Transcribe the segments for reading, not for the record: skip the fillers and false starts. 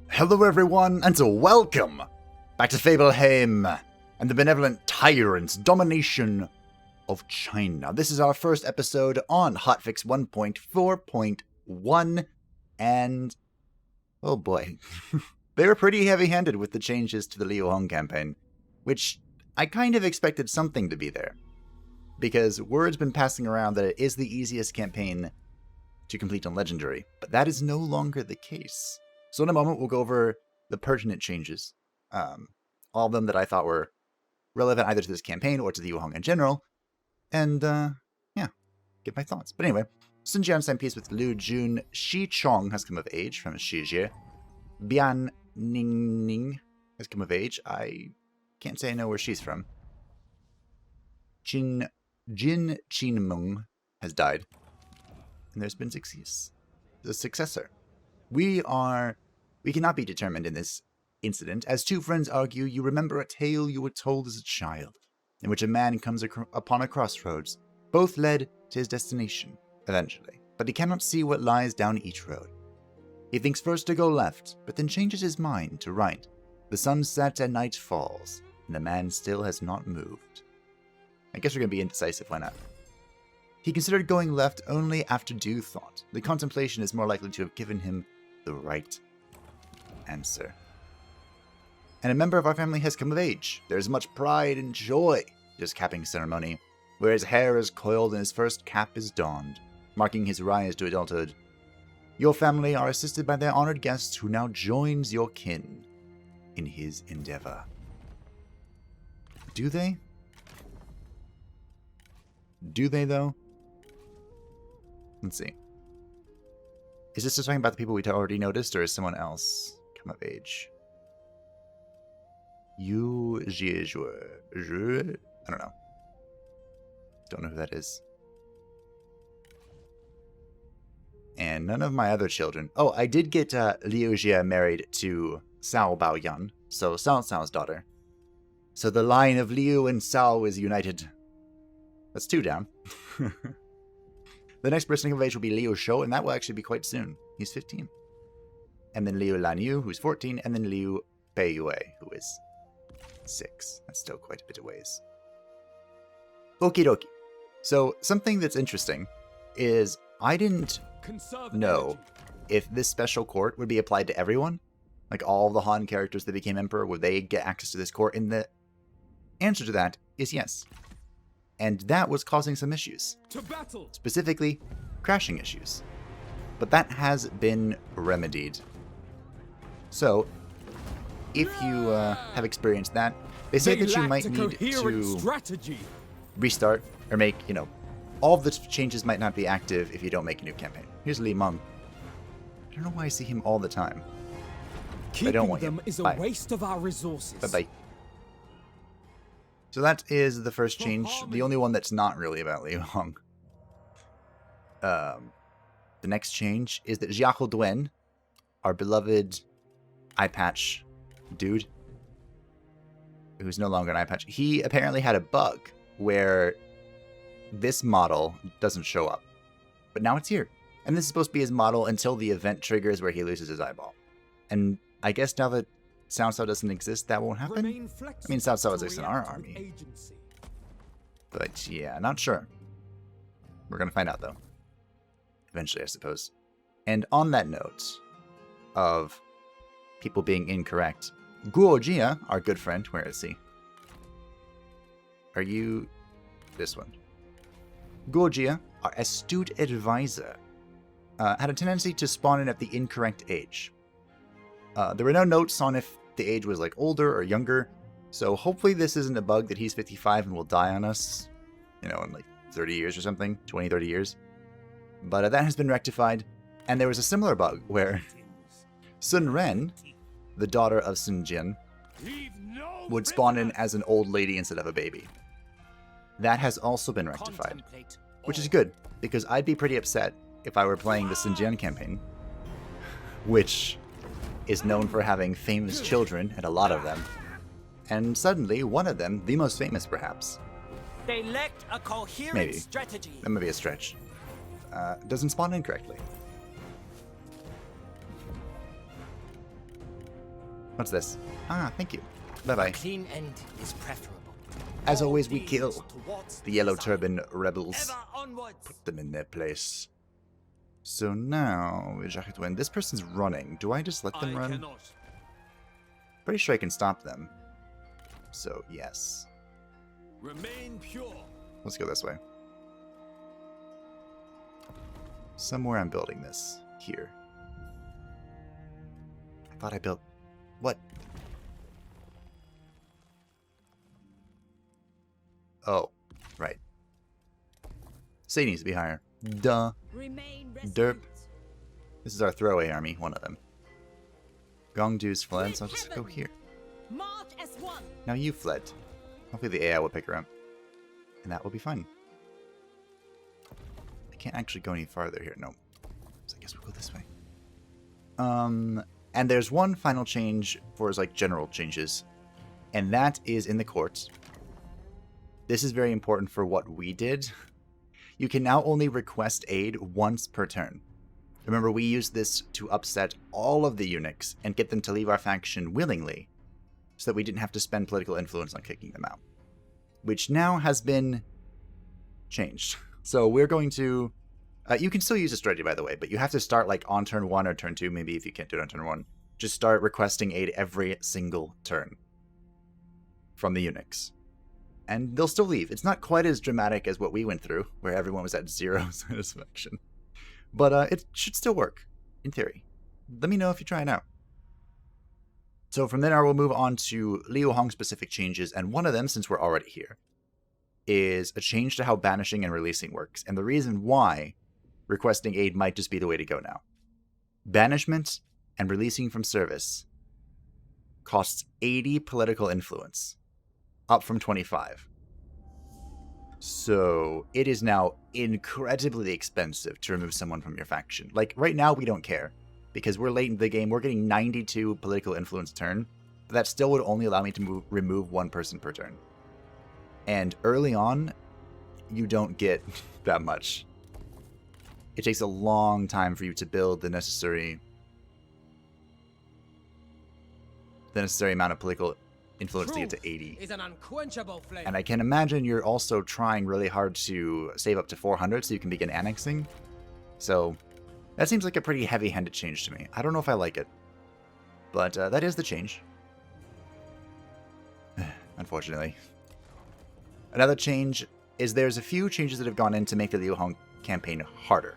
Hello everyone, and welcome back to Fableheim and the Benevolent Tyrant's domination of China. This is our first episode on Hotfix 1.4.1, and oh boy, they were pretty heavy-handed with the changes to the Liu Hong campaign, which I kind of expected something to be there, because word's been passing around that it is the easiest campaign to complete on Legendary, but that is no longer the case. So in a moment, we'll go over the pertinent changes, all of them that I thought were relevant either to this campaign or to the Liu Hong in general, and yeah, give my thoughts. But anyway, Sun Jian signed peace with Liu Jun. Shi Chong has come of age from Shijie. Bian Ning has come of age. I can't say I know where she's from. Jin Qinmeng has died, and there's been the successor. We cannot be determined in this incident. As two friends argue, you remember a tale you were told as a child, in which a man comes upon a crossroads. Both led to his destination, eventually, but he cannot see what lies down each road. He thinks first to go left, but then changes his mind to right. The sun sets and night falls, and the man still has not moved. I guess we're going to be indecisive, why not? He considered going left only after due thought. The contemplation is more likely to have given him the right answer. And a member of our family has come of age. There is much pride and joy at his capping ceremony, where his hair is coiled and his first cap is donned, marking his rise to adulthood. Your family are assisted by their honored guest, who now joins your kin in his endeavor. Do they? Do they, though? Let's see. Is this just talking about the people we already noticed, or is someone else come of age? I don't know. Don't know who that is. And none of my other children. Oh, I did get Liu Jie married to Cao Baoyan, so Cao Cao's daughter. So the line of Liu and Cao is united. That's two down. The next person of age will be Liu Shou, and that will actually be quite soon. He's 15. And then Liu Lanyu, who's 14, and then Liu Beiyue, who is 6. That's still quite a bit of ways. Okie dokie. So, something that's interesting is I didn't know if this special court would be applied to everyone. Like all the Han characters that became emperor, would they get access to this court? And the answer to that is yes. And that was causing some issues. Specifically, crashing issues. But that has been remedied. So, if you have experienced that, they say that you might need to restart or make, all of the changes might not be active if you don't make a new campaign. Here's Li Meng. I don't know why I see him all the time. I don't want him. Is a waste of our resources. Bye-bye. So that is the first change, the only one that's not really about Liu Hong. The next change is that Xiahou Duen, our beloved eye patch dude, who's no longer an eye patch, he apparently had a bug where this model doesn't show up. But now it's here. And this is supposed to be his model until the event triggers where he loses his eyeball. And I guess now that Cao Cao doesn't exist, that won't happen? I mean, Cao Cao exists in our army. But yeah, not sure. We're going to find out, though. Eventually, I suppose. And on that note of people being incorrect, Guo Jia, our good friend, where is he? Are you this one? Guo Jia, our astute advisor, had a tendency to spawn in at the incorrect age. There were no notes on if the age was like older or younger, so hopefully this isn't a bug that he's 55 and will die on us, in like 30 years or something, 20, 30 years. But that has been rectified, and there was a similar bug where Sun Ren, the daughter of Sun Jin, would spawn in as an old lady instead of a baby. That has also been rectified, which is good, because I'd be pretty upset if I were playing the Sun Jian campaign, which is known for having famous children, and a lot of them. And suddenly, one of them, the most famous perhaps, they lacked a coherent maybe, strategy. that might be a stretch, doesn't spawn in correctly. What's this? Ah, thank you. A Bye-bye. clean end is preferable. As All always, we these kill towards the Yellow desire. Turban rebels. Ever onwards. Put them in their place. So now, Jacques, this person's running. Do I just let them run? Pretty sure I can stop them. So, yes. Remain pure. Let's go this way. Somewhere I'm building this. Here. I thought I built... What? Oh, right. Say needs to be higher. Duh. Derp. This is our throwaway army, one of them. Gongdu's fled, so I'll just go here. March as one. Now you fled. Hopefully the AI will pick her up. And that will be fun. I can't actually go any farther here. No. So I guess we'll go this way. And there's one final change for his, like, general changes. And that is in the courts. This is very important for what we did. You can now only request aid once per turn. Remember, we used this to upset all of the eunuchs and get them to leave our faction willingly, so that we didn't have to spend political influence on kicking them out. Which now has been changed. So we're going to... you can still use this strategy, by the way, but you have to start like on turn 1 or turn 2, maybe if you can't do it on turn 1. Just start requesting aid every single turn from the eunuchs. And they'll still leave. It's not quite as dramatic as what we went through, where everyone was at 0 satisfaction. But it should still work, in theory. Let me know if you try it out. So from there, we'll move on to Liu Hong specific changes, and one of them, since we're already here, is a change to how banishing and releasing works. And the reason why requesting aid might just be the way to go now. Banishment and releasing from service costs 80 political influence, up from 25. So it is now incredibly expensive to remove someone from your faction. Like, right now we don't care, because we're late in the game. We're getting 92 political influence a turn, but that still would only allow me to remove one person per turn. And early on, you don't get that much. It takes a long time for you to build the necessary amount of political influence to get to 80. Is an unquenchable flame. And I can imagine you're also trying really hard to save up to 400 so you can begin annexing. So that seems like a pretty heavy-handed change to me. I don't know if I like it, but that is the change. Unfortunately. Another change is there's a few changes that have gone in to make the Liu Hong campaign harder,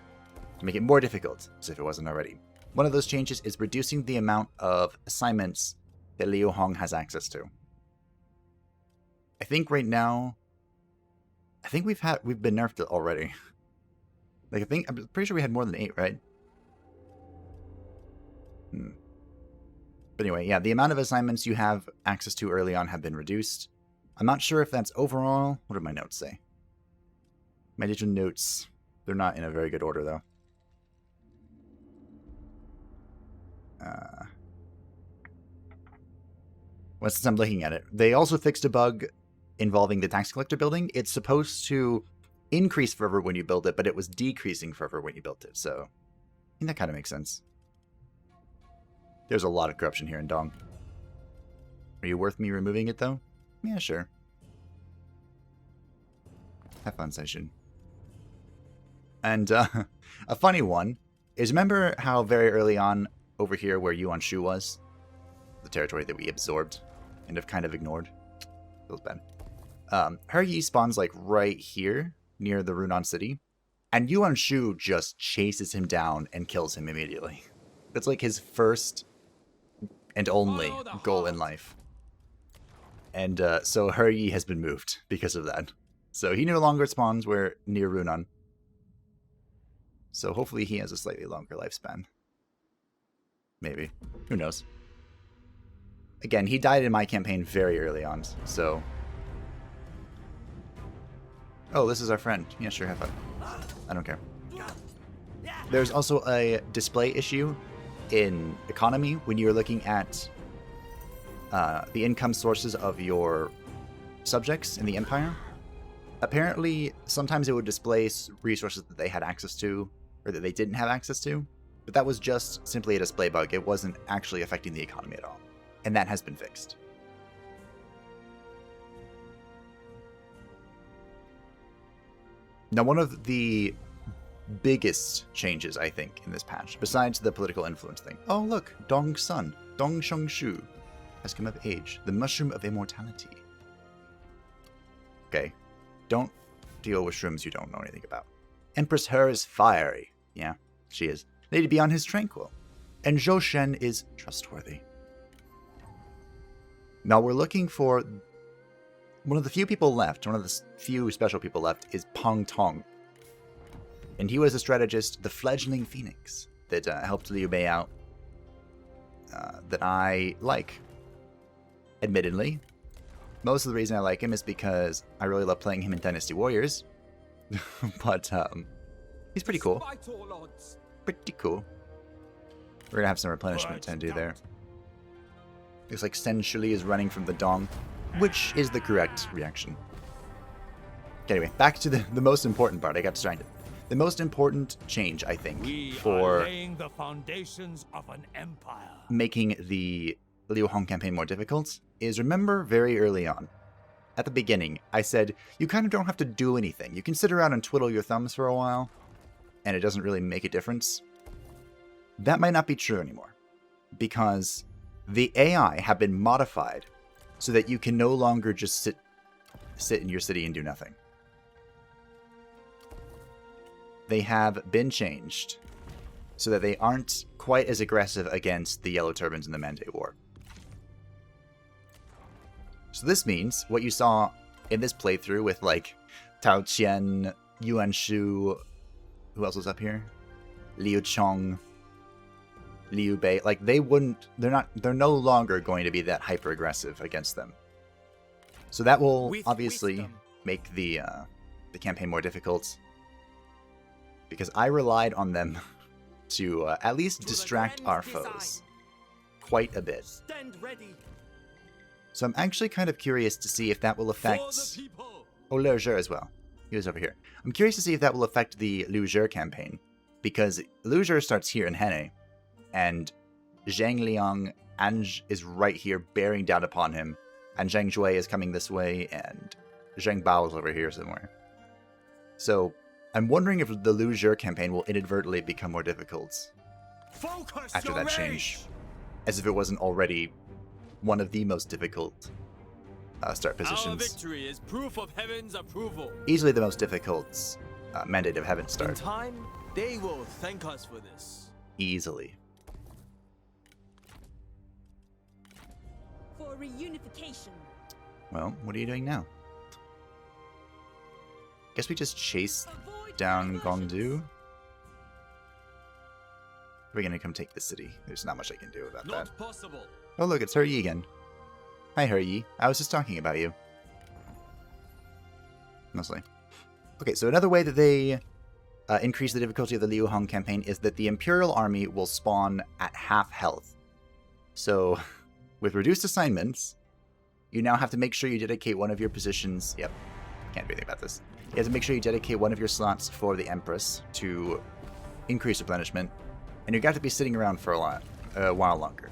to make it more difficult, as if it wasn't already. One of those changes is reducing the amount of assignments that Liu Hong has access to. I think right now, we've been nerfed already. Like, I'm pretty sure we had more than 8, right? But anyway, yeah, the amount of assignments you have access to early on have been reduced. I'm not sure if that's overall. What did my notes say? My digital notes, they're not in a very good order, though. Since I'm looking at it, they also fixed a bug involving the tax collector building. It's supposed to increase fervor when you build it, but it was decreasing fervor when you built it, so I think that kind of makes sense. There's a lot of corruption here in Dong. Are you worth me removing it, though? Yeah, sure. Have fun, Seishun. And a funny one is, remember how very early on over here where Yuan Shu was? The territory that we absorbed and have kind of ignored. Feels bad. Her Yi spawns like right here near the Runan city, and Yuan Shu just chases him down and kills him immediately. That's like his first and only goal in life. And so Her Yi has been moved because of that. So he no longer spawns where near Runan. So hopefully he has a slightly longer lifespan. Maybe. Who knows? Again, he died in my campaign very early on, so... Oh, this is our friend. Yeah, sure, have fun. I don't care. There's also a display issue in economy when you're looking at the income sources of your subjects in the Empire. Apparently, sometimes it would display resources that they had access to, or that they didn't have access to, but that was just simply a display bug. It wasn't actually affecting the economy at all. And that has been fixed. Now, one of the biggest changes, I think, in this patch, besides the political influence thing. Oh, look, Dong's son, Dong Shongshu, has come of age. The Mushroom of Immortality. Okay, don't deal with shrooms you don't know anything about. Empress Her is fiery. Yeah, she is. Lady Beyond is tranquil. And Zhou Shen is trustworthy. Now we're looking for... One of the few people left, one of the few special people left, is Pang Tong. And he was a strategist, the fledgling phoenix, that helped Liu Bei out, that I like. Admittedly, most of the reason I like him is because I really love playing him in Dynasty Warriors. But he's pretty cool. Pretty cool. We're gonna have some replenishment to do there. Looks like Sen Shuli is running from the Dong, which is the correct reaction. Anyway, back to the most important part. I got distracted. The most important change, I think, for laying the foundations of an empire. Making the Liu Hong campaign more difficult is, remember very early on, at the beginning, I said, you kind of don't have to do anything. You can sit around and twiddle your thumbs for a while, and it doesn't really make a difference. That might not be true anymore, because the AI have been modified so that you can no longer just sit in your city and do nothing. They have been changed so that they aren't quite as aggressive against the Yellow Turbans in the Mandate War. So this means what you saw in this playthrough with like Tao Qian, Yuan Shu, who else was up here? Liu Chong, Liu Bei, like they're no longer going to be that hyper aggressive against them. So that will obviously make the campaign more difficult, because I relied on them to at least distract our foes quite a bit. So I'm actually kind of curious to see if that will affect... Oh, Liu Zhe as well. He was over here. I'm curious to see if that will affect the Liu Zhe campaign, because Liu Zhe starts here in Henne, and Zhang Liang is right here bearing down upon him, and Zhang Jue is coming this way, and Zhang Bao is over here somewhere. So I'm wondering if the Liu Zhe campaign will inadvertently become more difficult after that change, as if it wasn't already one of the most difficult start positions. Our victory is proof of heaven's approval. Easily the most difficult Mandate of Heaven start. In time, they will thank us for this. Easily. For reunification. Well, what are you doing now? Guess we just chase Avoid down diversions. Gongdu. We're gonna come take the city. There's not much I can do about that. Not possible. Oh look, it's He Yi again. Hi He Yi. I was just talking about you. Mostly. Okay, so another way that they increase the difficulty of the Liu Hong campaign is that the Imperial Army will spawn at half health. So, with reduced assignments, you now have to make sure you dedicate one of your positions... Yep, can't do anything about this. You have to make sure you dedicate one of your slots for the Empress to increase replenishment, and you've got to be sitting around for a while longer.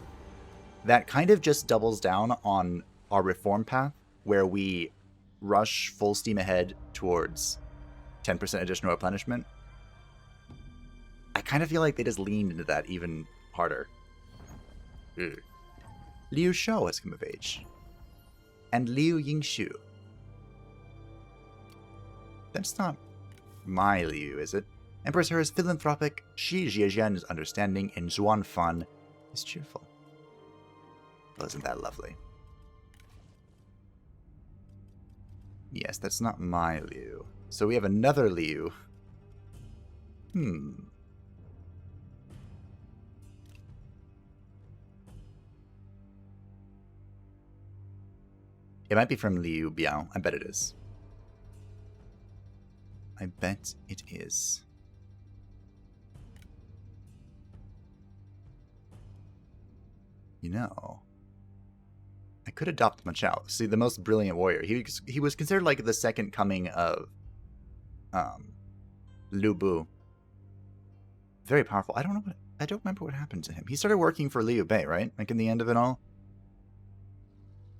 That kind of just doubles down on our reform path, where we rush full steam ahead towards 10% additional replenishment. I kind of feel like they just leaned into that even harder. Ugh. Liu Shou has come of age. And Liu Yingshu. That's not my Liu, is it? Empress Her is philanthropic, Shi Jiejian is understanding, and Zhuan Fan is cheerful. Well, isn't that lovely? Yes, that's not my Liu. So we have another Liu. It might be from Liu Biao. I bet it is. I bet it is. You know, I could adopt Machao. See, the most brilliant warrior. He was considered like the second coming of Lu Bu. Very powerful. I don't remember what happened to him. He started working for Liu Bei, right? Like in the end of it all.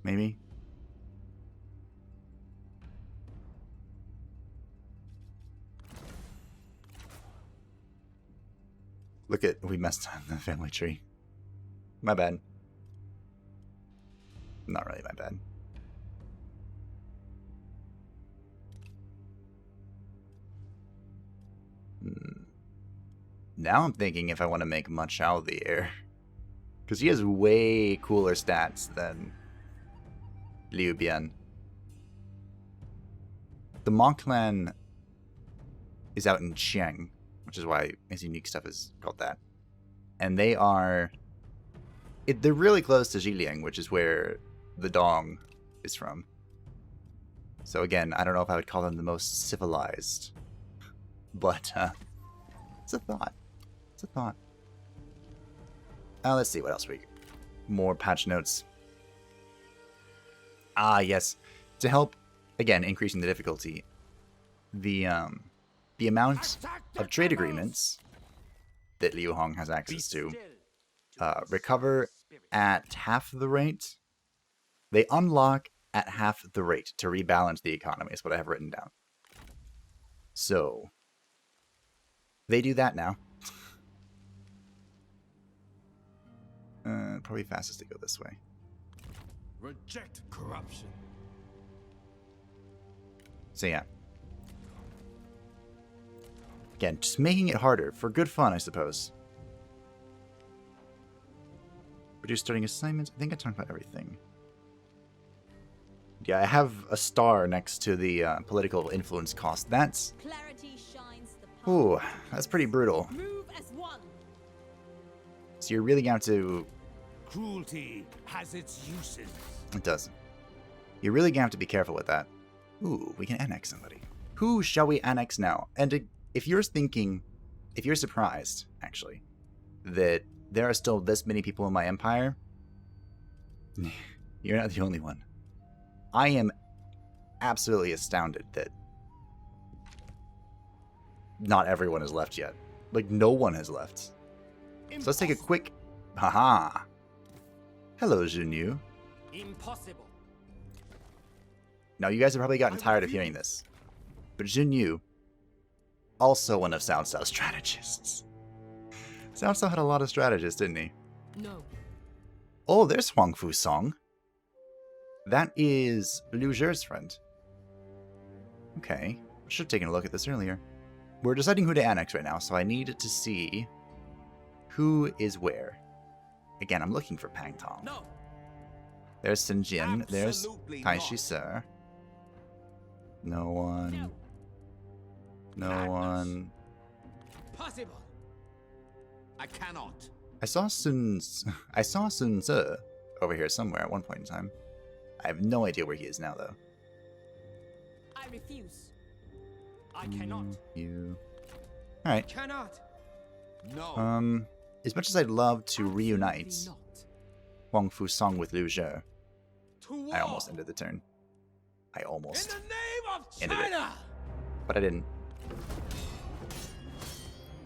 maybe? Look at, we messed on the family tree. My bad. Not really my bad. Now I'm thinking if I want to make Ma Chao the heir. Because he has way cooler stats than Liu Bian. The Ma clan is out in Qiang, which is why his unique stuff is called that. And they are... they're really close to Zhiliang, which is where the Dong is from. So again, I don't know if I would call them the most civilized. But, it's a thought. It's a thought. Let's see what else we... More patch notes. Ah, yes. To help, again, increasing the difficulty, the amount of trade agreements that Liu Hong has access to recover at half the rate. They unlock at half the rate to rebalance the economy, is what I have written down. So, they do that now. Probably fastest to go this way. Reject corruption. So yeah. Again, just making it harder for good fun, I suppose. Reduce starting assignments. I think I talked about everything. Yeah, I have a star next to the political influence cost. That's... Clarity shines the Ooh, that's pretty brutal. Move as one. So you're really going to have to... Cruelty has its uses. It does. You're really going to have to be careful with that. Ooh, we can annex somebody. Who shall we annex now? And if you're thinking... If you're surprised, actually, that there are still this many people in my empire, you're not the only one. I am absolutely astounded that not everyone has left yet. Like, no one has left. So let's take a quick... Haha. Hello, Junyu. Impossible. Now, you guys have probably gotten tired of hearing this. But Junyu, also one of Cao Cao's strategists. Cao Cao had a lot of strategists, didn't he? No. Oh, there's Huang Fu Song. That is Liu Zhe's friend. Okay. I should have taken a look at this earlier. We're deciding who to annex right now, so I need to see who is where. Again, I'm looking for Pang Tong. No. There's Sun Jin. There's Absolutely Tai not. Shi Sir. No one. No Madness. one. Possible. I cannot. I saw Sun Tzu over here somewhere at one point in time. I have no idea where he is now, though. I refuse. I cannot. You. All right. Cannot. No. As much as I'd love to Absolutely reunite not. Huang Fu Song with Liu Zhe, To war. I almost ended the turn. I In almost the name of ended it, China. but I didn't.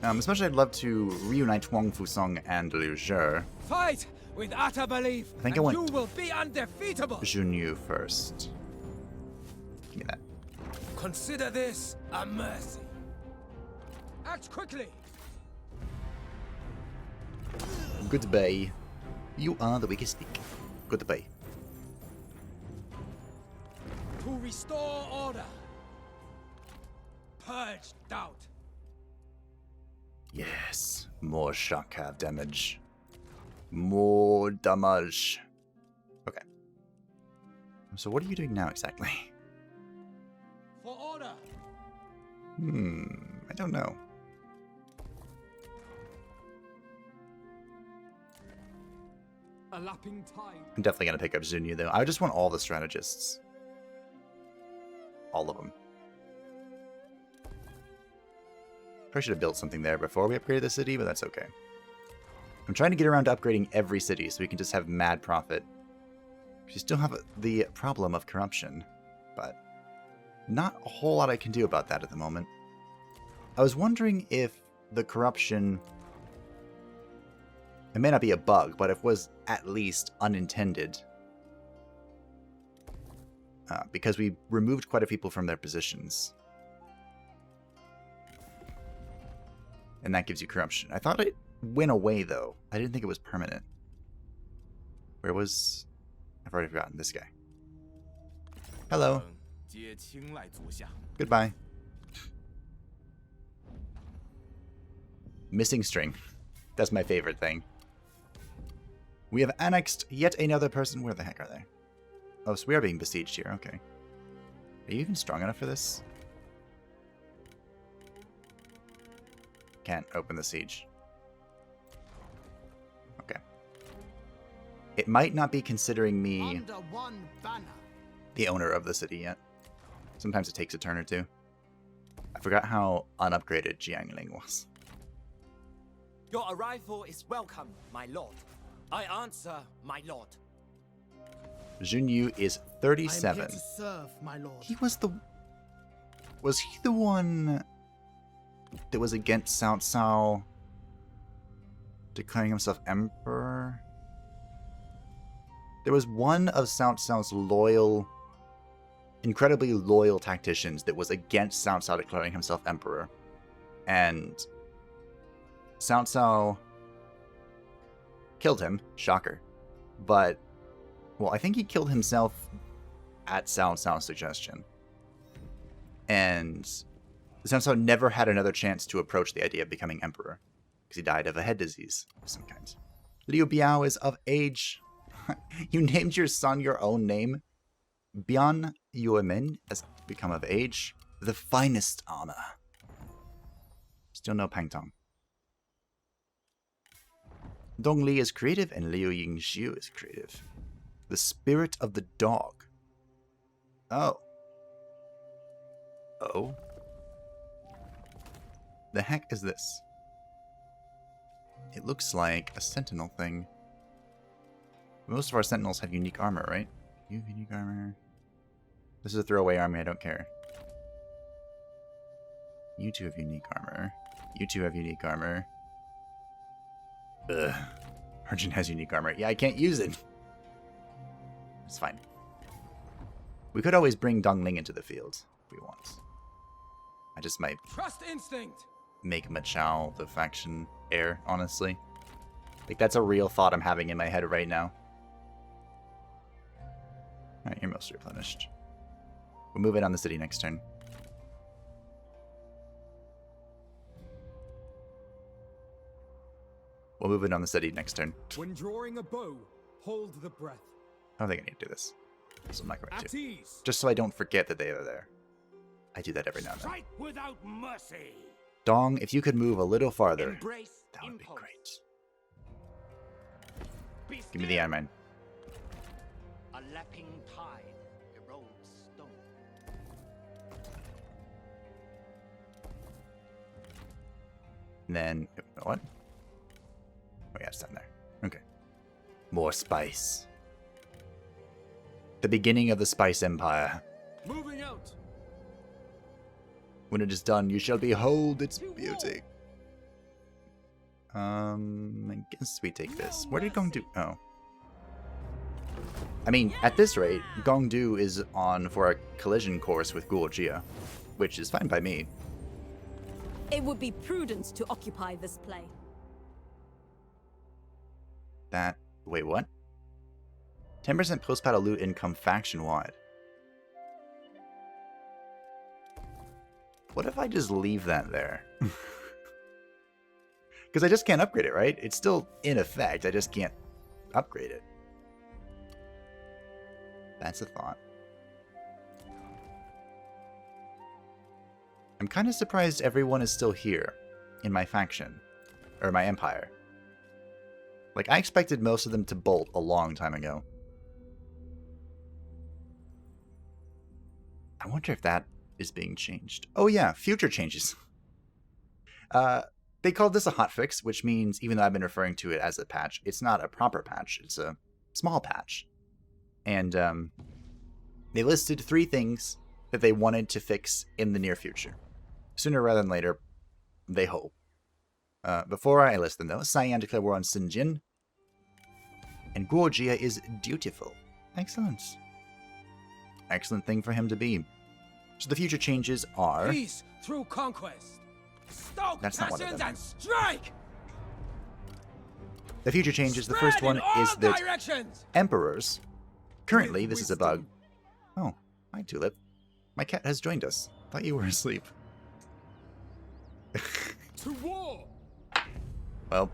As much as I'd love to reunite Huang Fu Song and Liu Zhe, Fight with utter belief. I think I and want- you will be undefeatable. Junyu first. Give me that. Consider this a mercy. Act quickly. Goodbye. You are the weakest link. Goodbye. To restore order. Purge doubt. Yes. More shock have damage. More damage. Okay. So what are you doing now exactly? For order. I don't know. A lapping tide. I'm definitely going to pick up Zunyu, though. I just want all the strategists. All of them. Probably should have built something there before we upgraded the city, but that's okay. I'm trying to get around to upgrading every city so we can just have mad profit. We still have the problem of corruption, but not a whole lot I can do about that at the moment. I was wondering if the corruption... It may not be a bug, but if it was at least unintended. because we removed quite a few people from their positions. And that gives you corruption. I thought it went away, though. I didn't think it was permanent. Where was... I've already forgotten this guy. Hello. Goodbye. Missing string. That's my favorite thing. We have annexed yet another person. Where the heck are they? Oh, so we are being besieged here. Okay. Are you even strong enough for this? Can't open the siege. Okay. It might not be considering me Under one banner. the owner of the city yet. Sometimes it takes a turn or two. I forgot how unupgraded Jiangling was. Your arrival is welcome, my lord. I answer, my lord. Junyu is I am 37. here to serve, my lord. He was the... Was he the one that was against Cao Cao declaring himself emperor? There was one of Cao Cao's loyal, incredibly loyal tacticians that was against Cao Cao declaring himself emperor. And Cao Cao killed him. Shocker. But, well, I think he killed himself at Cao Cao's suggestion. And Cao Cao never had another chance to approach the idea of becoming emperor, because he died of a head disease of some kind. Liu Biao is of age. You named your son your own name. Bian Yuemin has become of age. The finest honor. Still no Pangtong. Dong Li is creative, and Liu Yingxiu is creative. The spirit of the dog. Oh. Oh. The heck is this? It looks like a sentinel thing. Most of our sentinels have unique armor, right? You have unique armor. This is a throwaway army, I don't care. You two have unique armor. You two have unique armor. Ugh. Arjun has unique armor. Yeah, I can't use it. It's fine. We could always bring Dong Ling into the field if we want. I just might Trust instinct. make Ma Chao the faction heir, honestly. Like, that's a real thought I'm having in my head right now. Alright, you're mostly replenished. We'll move it on the city next turn. We'll move it on the city next turn. When drawing a bow, hold the breath. I don't think I need to do this. This is not going At to. ease. Just so I don't forget that they are there. I do that every now and then. Strike without mercy. Dong, if you could move a little farther, Embrace that would be impulse. great. Be Give me the still. Iron Man. A lapping tide erodes stone. And then, what? Oh yeah, it's down there. Okay. More spice. The beginning of the Spice Empire. Moving out. When it is done, you shall behold its beauty. I guess we take this. Where did Gongdu? Oh. I mean, at this rate, Gongdu is on for a collision course with Guojia, which is fine by me. It would be prudent to occupy this play. That... Wait, what? 10% post-battle loot income faction-wide. What if I just leave that there? Because I just can't upgrade it, right? It's still in effect, I just can't upgrade it. That's a thought. I'm kind of surprised everyone is still here in my faction, or my empire. Like, I expected most of them to bolt a long time ago. I wonder if that is being changed. Oh yeah, future changes. They called this a hotfix, which means, even though I've been referring to it as a patch, it's not a proper patch, it's a small patch. And they listed 3 things that they wanted to fix in the near future. Sooner rather than later, they hope. Before I list them though, Cyan declared war on Sinjin, and Guojia is dutiful. Excellent. excellent thing for him to be. So the future changes are... Peace through conquest. Stoke That's not one of passions them. and strike. The future changes, the first Spread one in all is that directions. emperors... Currently, With this is a bug. Oh, hi, Tulip. My cat has joined us. Thought you were asleep. To war. Well,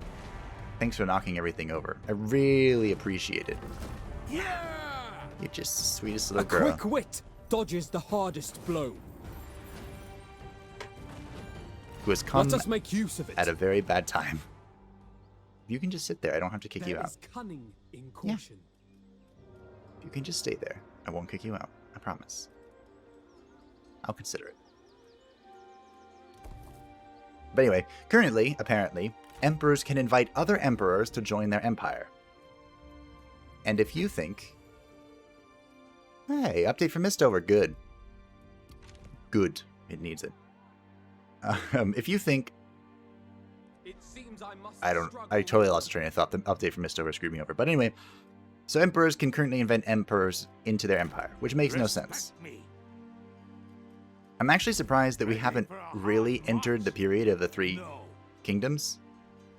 thanks for knocking everything over. I really appreciate it. Yeah. You're just the sweetest little A girl. quick wit dodges the hardest blow. Who has come Let us make use of it. at a very bad time. You can just sit there. I don't have to kick you There out. is cunning in caution. You can just stay there. I won't kick you out. I promise. I'll consider it. But anyway, currently, apparently, emperors can invite other emperors to join their empire. And if you think... Hey, update for Mistover. Good. Good. It needs it. If you think... It seems I must I struggle totally lost the train of thought. The update for Mistover screwed me over. But anyway, so emperors can currently invent emperors into their empire, which makes no sense. Me. I'm actually surprised that we Ready haven't for a really hard entered the march? period of the three No. kingdoms.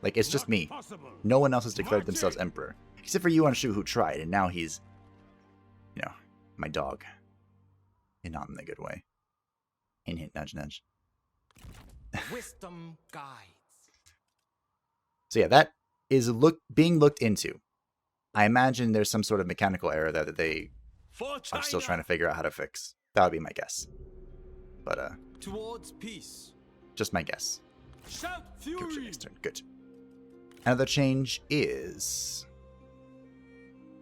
Like, it's just Not me. possible. No one else has declared Marching. themselves emperor. Except for Yuan Shu, who tried, and now he's, you know, my dog. And not in the good way. Hint, hint, nudge, nudge. Wisdom guides. So yeah, that is being looked into. I imagine there's some sort of mechanical error there that they For are still China. trying to figure out how to fix. That would be my guess. But, Towards peace. just my guess. Shout Go to fury. next turn. Good. Another change is...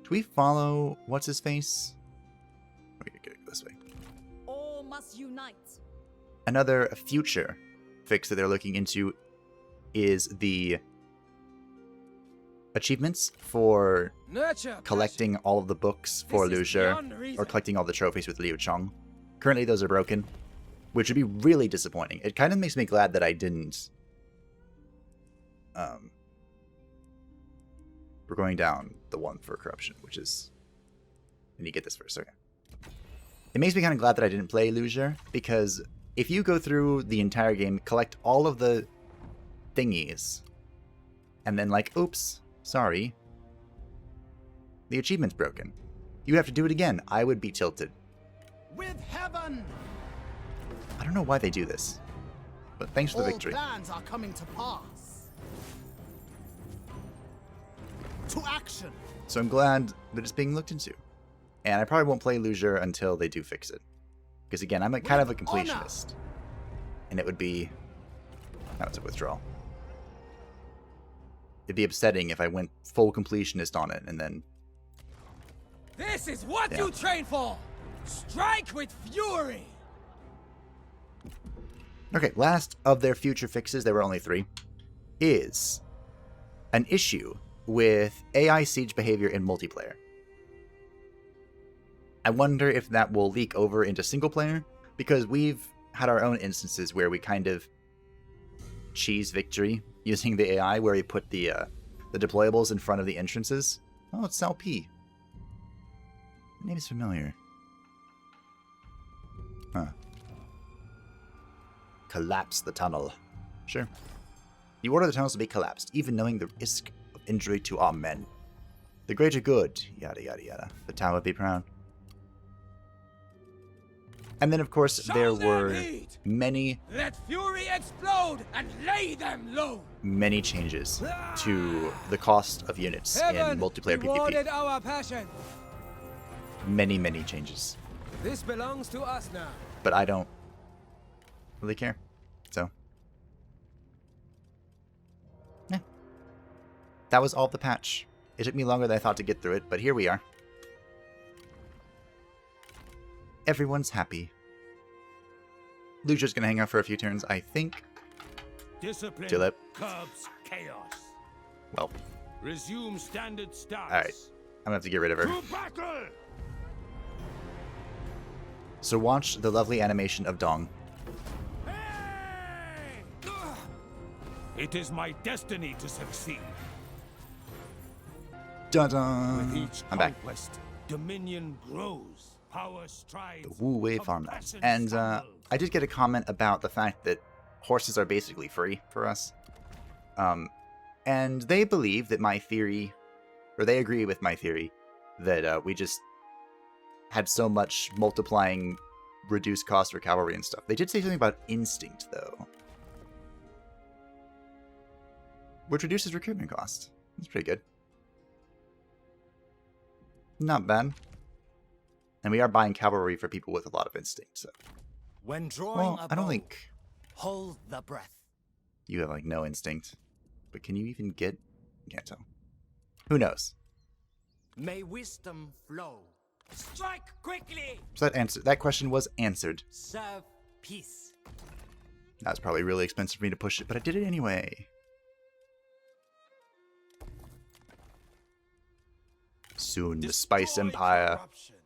Do we follow... What's his face? We gotta go this way. All must unite. Another future fix that they're looking into is the achievements for Nurture. collecting all of the books for Liu This is beyond Zhi, reason. or collecting all the trophies with Liu Chong. Currently, those are broken, which would be really disappointing. It kind of makes me glad that I didn't. We're going down the one for corruption, which is. And you get this first, okay. It makes me kind of glad that I didn't play Liu Zhi, because if you go through the entire game, collect all of the thingies, and then like, oops, sorry, the achievement's broken. You have to do it again. I would be tilted. With heaven, I don't know why they do this, but thanks for the all victory. plans are coming to pass. To action. So I'm glad that it's being looked into. And I probably won't play Liu Zhi until they do fix it. Because again, I'm kind of a With honor. completionist. And it would be... That was a withdrawal. It'd be upsetting if I went full completionist on it and then... This is what Yeah. you train for. Strike with fury. Okay, last of their future fixes, there were only 3, is an issue with AI siege behavior in multiplayer. I wonder if that will leak over into single player, because we've had our own instances where we kind of cheese victory using the AI, where we put the deployables in front of the entrances. Oh, it's Sal P. The name is familiar. Huh. Collapse the tunnel. Sure. You order the tunnels to be collapsed, even knowing the risk of injury to our men. The greater good, yada yada yada. The town would be proud. And then, of course, there Show them were heat. many, Let fury explode and lay them low. many changes to the cost of units in Heaven multiplayer rewarded PvP. our passion. Many, many changes. This belongs to us now. But I don't really care. So, yeah. That was all of the patch. It took me longer than I thought to get through it, but here we are. Everyone's happy. Lucia's gonna hang out for a few turns, I think. Discipline Tulip. curbs chaos. Well, Resume standard stance. alright. I'm gonna have to get rid of her. To battle! So watch the lovely animation of Dong. Hey! It is my destiny to succeed. Dun-dun! With each I'm back. conquest, dominion grows. Power strides The Wu Wei of farmland. passion And stumbles. I did get a comment about the fact that horses are basically free for us. And they believe that my theory, or they agree with my theory, that we just had so much multiplying reduced cost for cavalry and stuff. They did say something about instinct, though, which reduces recruitment cost. That's pretty good. Not bad. And we are buying cavalry for people with a lot of instinct, so. When drawing Well, a I don't bow, think hold the breath. you have, like, no instinct. But can you even get... Can't tell. Who knows? May wisdom flow. Strike quickly. So that question was answered. Serve peace. That was probably really expensive for me to push it, but I did it anyway. Soon the Spice Destroy Empire corruption.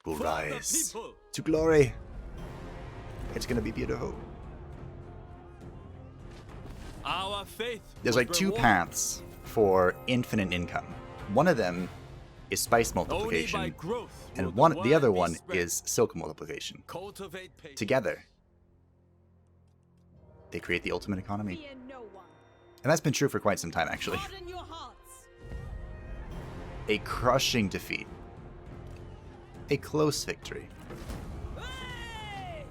will For the rise people. to glory. It's gonna be beautiful. Our faith. There's like two paths for infinite income. One of them is spice multiplication, and the other one is silk multiplication. Cultivate patience. Together, they create the ultimate economy. Fear no one. And that's been true for quite some time, actually. Harden your hearts. A crushing defeat. A close victory. Hey!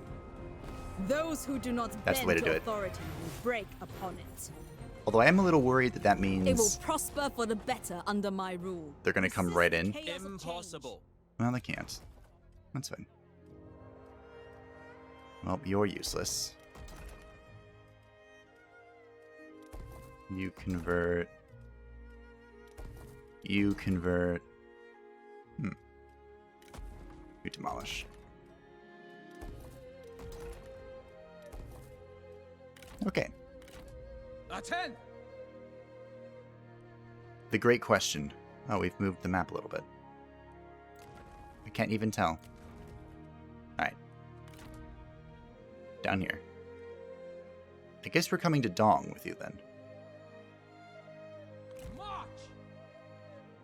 Those who do not That's the bend way to do it. authority will break upon it. Although I am a little worried that It will means prosper for the better under my rule. they're going to come right in. Chaos of change. Impossible. Well, they can't. That's fine. Well, you're useless. You convert. You convert. You demolish. Okay. Attend! The great question. Oh, we've moved the map a little bit. I can't even tell. Alright. Down here. I guess we're coming to Dong with you then. March!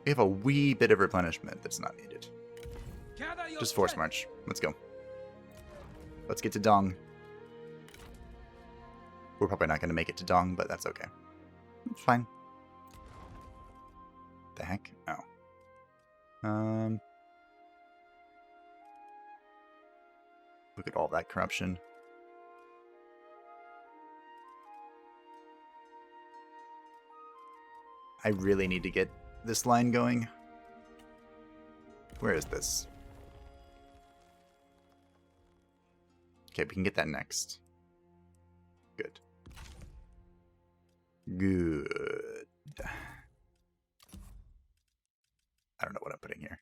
We have a wee bit of replenishment that's not needed. Gather your Just force strength. march. Let's go. Let's get to Dong. We're probably not going to make it to Dong, but that's okay. It's fine. The heck? Oh. Look at all that corruption. I really need to get this line going. Where is this? Okay, we can get that next. Good. Good. I don't know what I'm putting here.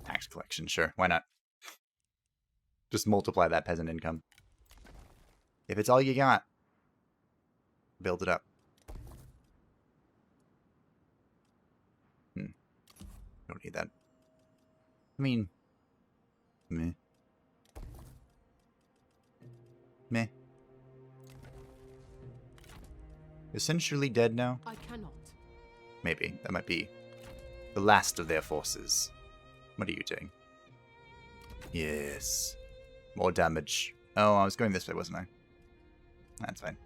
Tax collection, sure. Why not? Just multiply that peasant income. If it's all you got, build it up. Don't need that. I mean, meh. Meh. Essentially dead now? I cannot. Maybe. That might be the last of their forces. What are you doing? Yes. More damage. Oh, I was going this way, wasn't I? That's fine.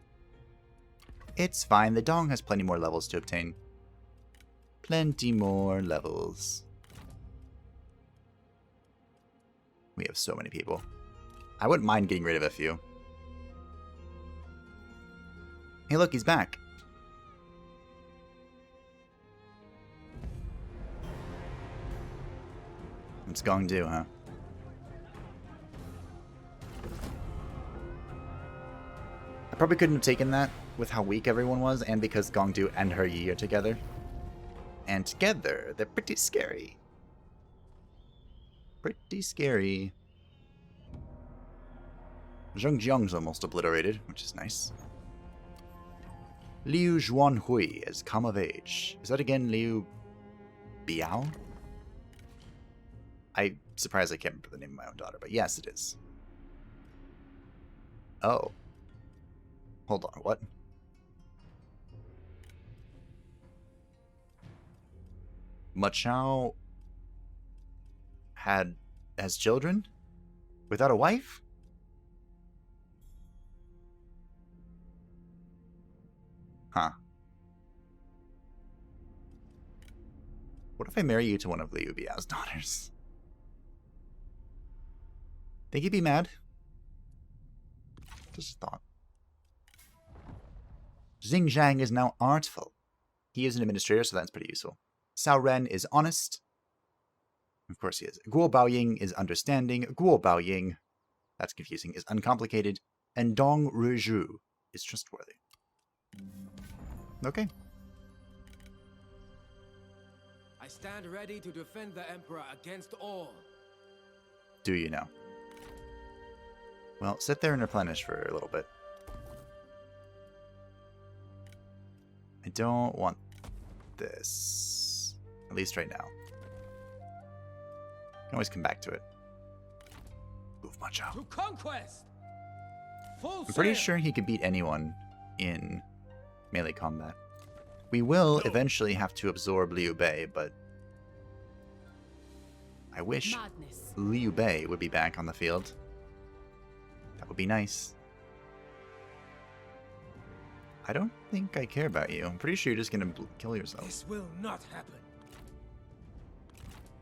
It's fine. The Dong has plenty more levels to obtain. Plenty more levels. We have so many people. I wouldn't mind getting rid of a few. Hey, look, he's back. What's Gong do, huh? I probably couldn't have taken that with how weak everyone was, and because Gongdu and her Yi are together. And together, they're pretty scary. Pretty scary. Zhengjiang's almost obliterated, which is nice. Liu Zhuanhui has come of age. Is that again Liu Biao? I'm surprised I can't remember the name of my own daughter, but yes, it is. Oh. Hold on, what? Machao has children without a wife? Huh. What if I marry you to one of Liu Biao's daughters? Think he'd be mad? Just a thought. Xingzhang is now artful. He is an administrator, so that's pretty useful. Cao Ren is honest. Of course he is. Guo Baoying is understanding. Guo Baoying, that's confusing, is uncomplicated. And Dong Ruzhu is trustworthy. Okay. I stand ready to defend the Emperor against all. Do you know? Well, sit there and replenish for a little bit. I don't want this. At least right now. Can always come back to it. Move much out. To conquest! Full I'm pretty sail! sure he could beat anyone in melee combat. We will eventually have to absorb Liu Bei, but I wish Madness. Liu Bei would be back on the field. That would be nice. I don't think I care about you. I'm pretty sure you're just gonna kill yourself. This will not happen.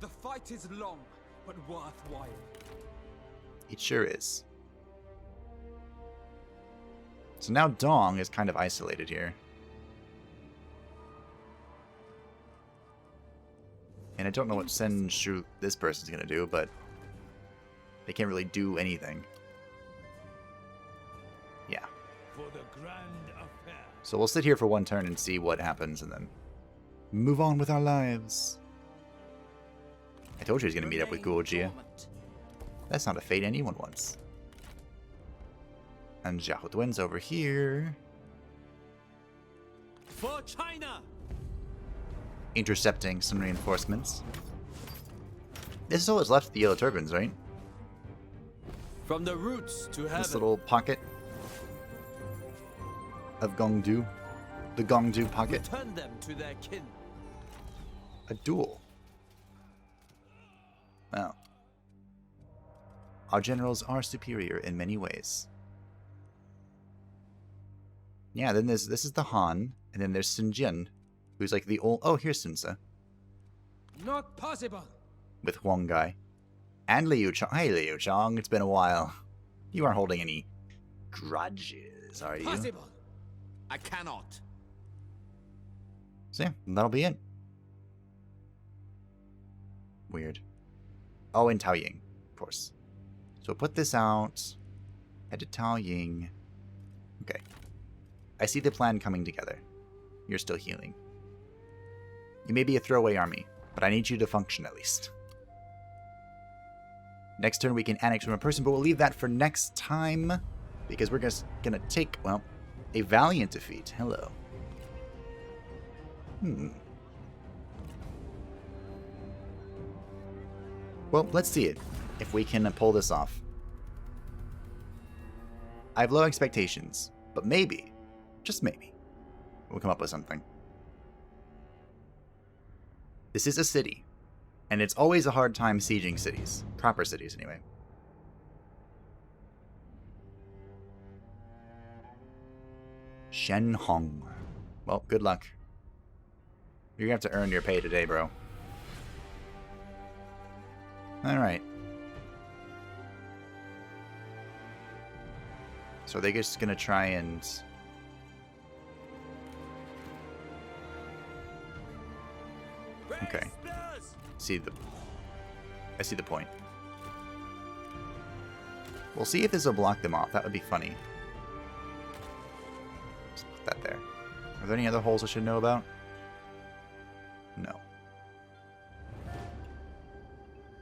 The fight is long, but worthwhile. It sure is. So now Dong is kind of isolated here. And I don't know what Sen Shu this person's gonna do, but they can't really do anything. Yeah. For the grand affair. So we'll sit here for one turn and see what happens and then move on with our lives. I told you he was gonna meet up with Remain Guojie. dormant. That's not a fate anyone wants. And Xiahou Duan's over here. For China! Intercepting some reinforcements. This is all that's left of the Yellow Turbans, right? From the roots to heaven. This little pocket of Gongdu. The Gongdu pocket. Return them to their kin. A duel. Wow. Our generals are superior in many ways. Yeah, then this is the Han, and then there's Sun Jian, who's like the old... Oh, here's Sun Ce, Not possible. with Huang Gai. And Liu Chong. Hey, Liu Chong, it's been a while. You aren't holding any grudges, are you? Possible. I cannot. So yeah, that'll be it. Weird. Oh, and Tao Ying, of course. So put this out. Head to Tao Ying. Okay. I see the plan coming together. You're still healing. You may be a throwaway army, but I need you to function at least. Next turn we can annex from a person, but we'll leave that for next time. Because we're just gonna take, well, a valiant defeat. Hello. Well, let's see it. If we can pull this off. I have low expectations, but maybe, just maybe, we'll come up with something. This is a city, and it's always a hard time sieging cities. Proper cities, anyway. Shen Hong. Well, good luck. You're gonna have to earn your pay today, bro. Alright. So they're just gonna try and... Okay. I see the point. We'll see if this will block them off. That would be funny. Just put that there. Are there any other holes I should know about? No.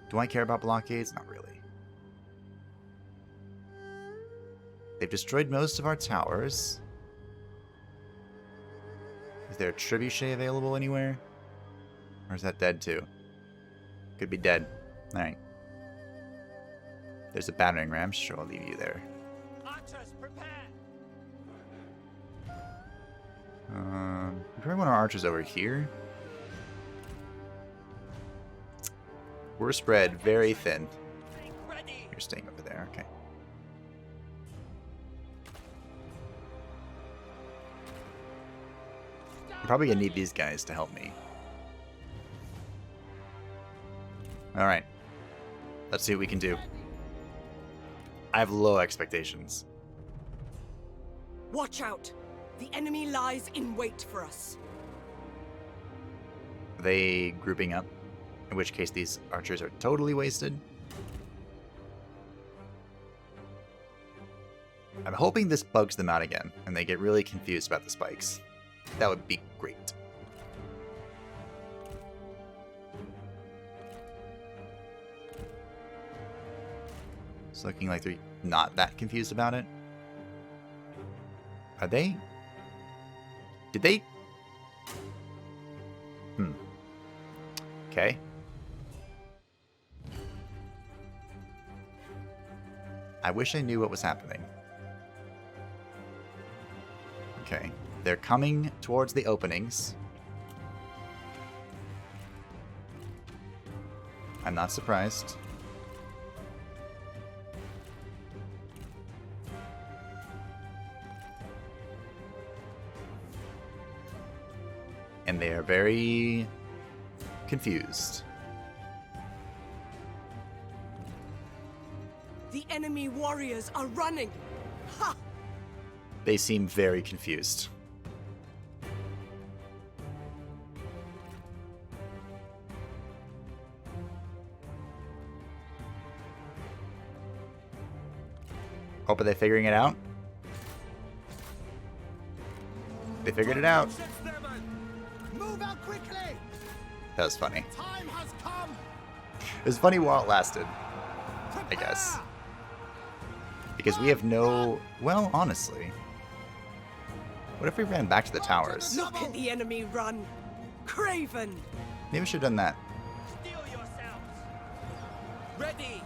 Do I care about blockades? Not really. They've destroyed most of our towers. Is there a trebuchet available anywhere? Or is that dead too? Could be dead. Alright. There's a battering ram. Sure, I'll leave you there. Archers, prepare! We probably want our archers over here. We're spread very thin. Ready. You're staying over there, okay. I'm probably gonna need these guys to help me. Alright. Let's see what we can do. I have low expectations. Watch out! The enemy lies in wait for us. Are they grouping up? In which case these archers are totally wasted. I'm hoping this bugs them out again, and they get really confused about the spikes. That would be great. It's looking like they're not that confused about it. Are they? Did they? Okay. I wish I knew what was happening. Okay. They're coming towards the openings. I'm not surprised. And they are very confused. The enemy warriors are running! Ha! They seem very confused. Hope, are they figuring it out? They figured it out. Move out quickly! That was funny. Time has come! It was funny while it lasted, I guess. Because we have no... Well, honestly. What if we ran back to the towers? Look at the enemy run! Craven! Maybe we should have done that. Steel yourselves. Ready.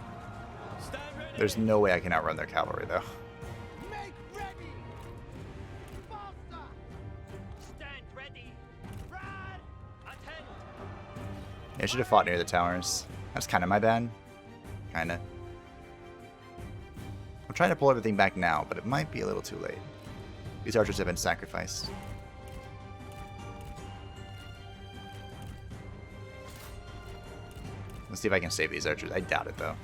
Stand ready. There's no way I can outrun their cavalry, though. Make ready! Faster! Stand ready. Run. Attend. I should have fought near the towers. That's kind of my bad. Kinda. I'm trying to pull everything back now, but it might be a little too late. These archers have been sacrificed. Let's see if I can save these archers. I doubt it, though.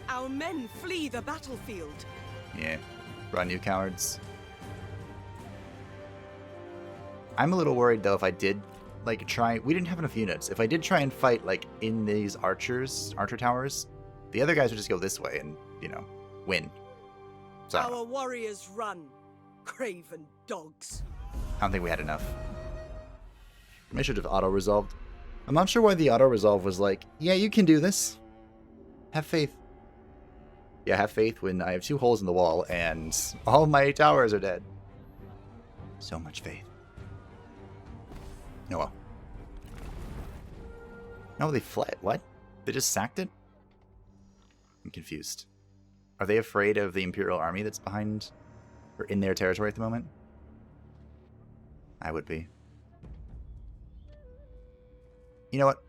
Our men flee the battlefield. Yeah. Run, you cowards. I'm a little worried, though, if I did, like, try... We didn't have enough units. If I did try and fight, like, in these archer towers, the other guys would just go this way and, you know, win. So, I don't know. Our warriors run. Craven dogs. I don't think we had enough. I should have auto-resolved. I'm not sure why the auto-resolve was like, yeah, you can do this. Have faith. Yeah, have faith when I have 2 holes in the wall and all my towers are dead. So much faith. Oh well. No, they fled. What? They just sacked it? I'm confused. Are they afraid of the Imperial army that's behind or in their territory at the moment? I would be. You know what?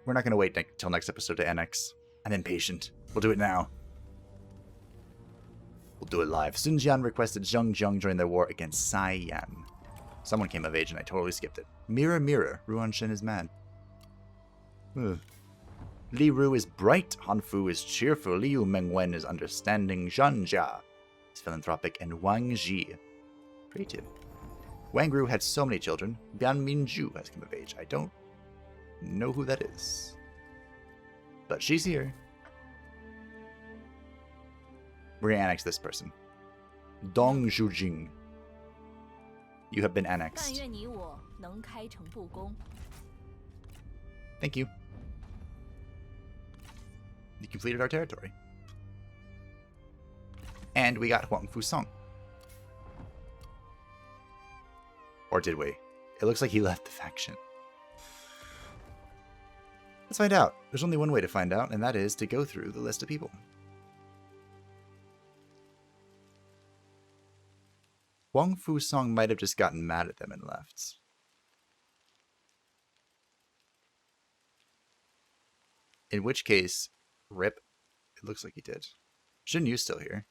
We're not going to wait till next episode to annex. I'm impatient. We'll do it now. We'll do it live. Sun Jian requested Zheng Zheng join their war against Sai Yan. Someone came of age and I totally skipped it. Mirror, mirror, Ruan Shen is mad. Ugh. Li Ru is bright, Han Fu is cheerful, Liu Mengwen is understanding, Zhan Jia is philanthropic, and Wang Ji creative. Wang Ru had so many children. Bian Minju has come of age. I don't know who that is, but she's here. We're gonna annex this person. Dong Zhujing. You have been annexed. 但愿你我能开诚布公。 Thank you. You completed our territory. And we got Huang Fu Song. Or did we? It looks like he left the faction. Let's find out. There's only one way to find out, and that is to go through the list of people. Huang Fu Song might have just gotten mad at them and left. In which case, rip. It looks like he did. Shouldn't you still here?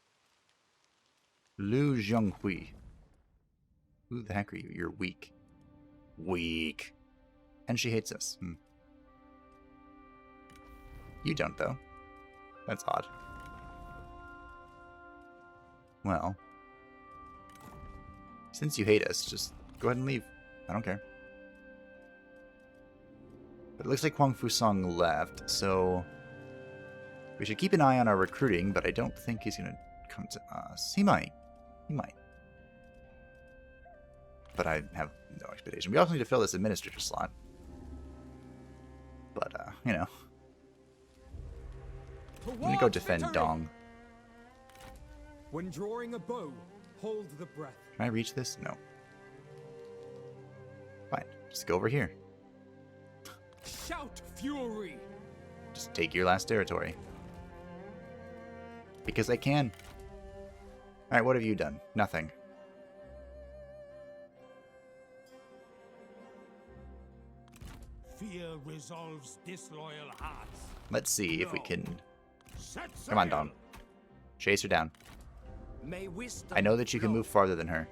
Liu Zhonghui. Who the heck are you? You're weak. Weak. And she hates us. You don't, though. That's odd. Well, since you hate us, just go ahead and leave. I don't care. But it looks like Huang Fusong left, so we should keep an eye on our recruiting, but I don't think he's going to come to us. He might. He might. But I have no expectation. We also need to fill this administrator slot. But, you know. I'm going to go defend Dong. When drawing a bow, hold the breath. Can I reach this? No. Fine. Just go over here. Shout fury! Just take your last territory. Because I can. Alright, what have you done? Nothing. Fear resolves disloyal hearts. Let's see if we can... Set Come on, sail. Dong. Chase her down. May wisdom I know that you can flow. move farther than her.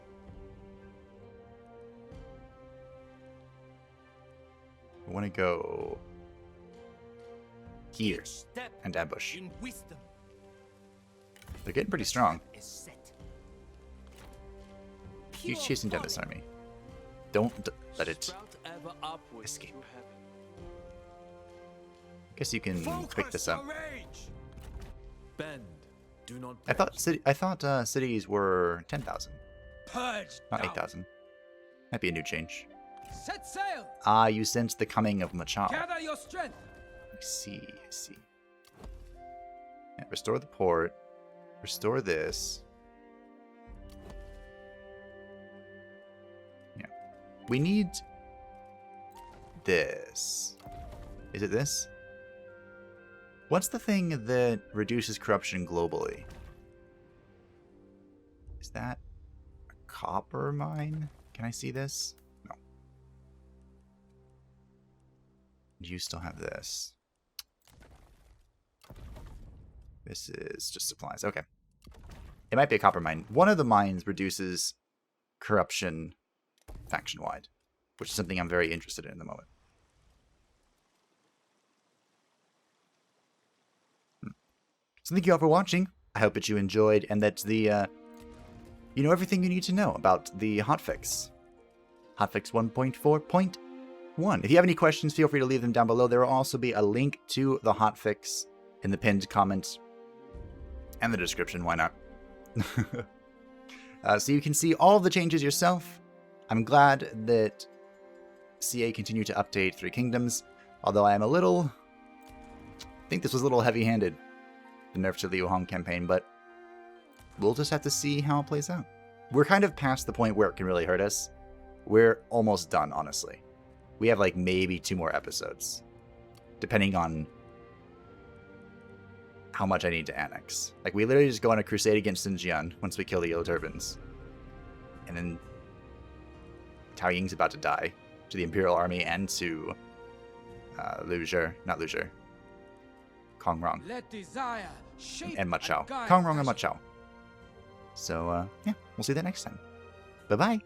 I want to go here Each step and ambush. in wisdom They're getting pretty strong. is set. He's Pure chasing down this folly. army. Don't let it... Sprout ever upwards escape. to heaven. Guess you can pick this up. your rage! Bend, do not I thought cities were 10,000, Purge not down. 8,000. Might be a new change. Set sail! Ah, you sense the coming of Machao. Gather your strength! I see, I see. Yeah, restore the port. Restore this. Yeah. We need this. Is it this? What's the thing that reduces corruption globally? Is that a copper mine? Can I see this? No. You still have this. This is just supplies. Okay. It might be a copper mine. One of the mines reduces corruption faction-wide, which is something I'm very interested in the moment. So thank you all for watching. I hope that you enjoyed and that you know everything you need to know about the hotfix. Hotfix 1.4.1. If you have any questions, feel free to leave them down below. There will also be a link to the hotfix in the pinned comment and the description. Why not? So you can see all of the changes yourself. I'm glad that CA continued to update Three Kingdoms, although I am I think this was a little heavy-handed, the nerf to the Liu Hong campaign, but we'll just have to see how it plays out. We're kind of past the point where it can really hurt us. We're almost done, honestly. We have like maybe 2 more episodes, depending on how much I need to annex. Like, we literally just go on a crusade against Xinjiang once we kill the Yellow Turbans. And then Tao Ying's about to die to the Imperial Army and to Lu Zhi, not Lu Zhi, Kong Rong Let desire shape and Machao. guide Kong Rong and passion. Machao. So, yeah, we'll see that next time. Bye-bye.